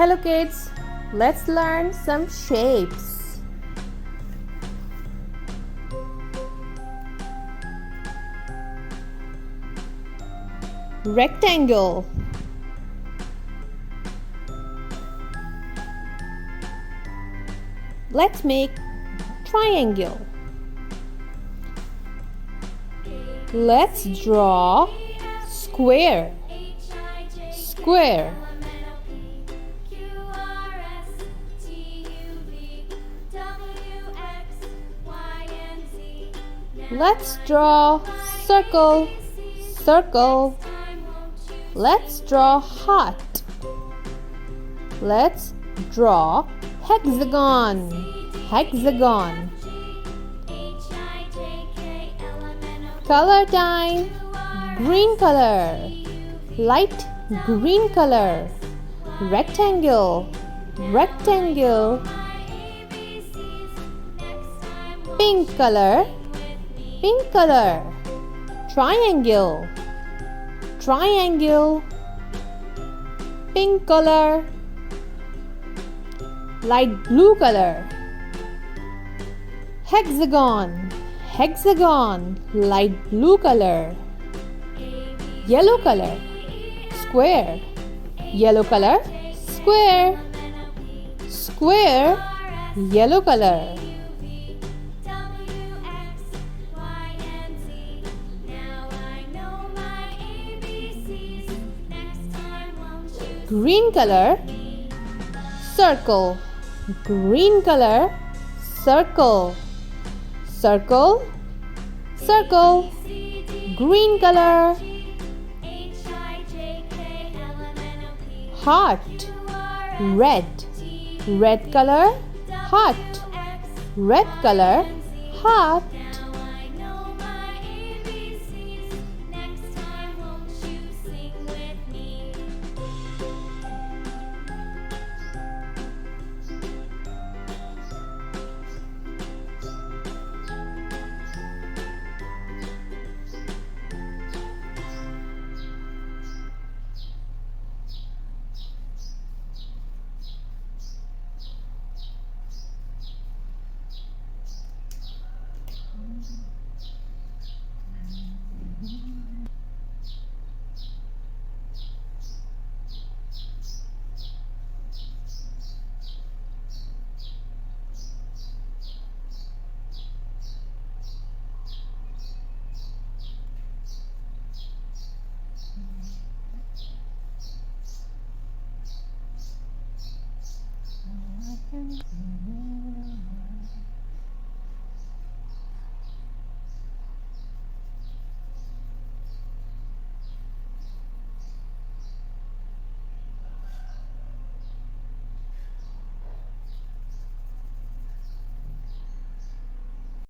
Hello kids, let's learn some shapes. Rectangle, let's make triangle. Let's draw square. Square. Let's draw circle. Circle. Let's draw heart. Let's draw hexagon. Hexagon. Color time. Green color. Light green color. Rectangle. Rectangle. Pink color. Pink color. Triangle. Triangle. Pink color. Light blue color. Hexagon. Hexagon. Light blue color. Yellow color. Square. Yellow color. Square. Square. Yellow color. Green color. Circle. Green color. Circle. Circle. Circle. Green color. Heart. Red. Red color. Heart. Red color. Heart.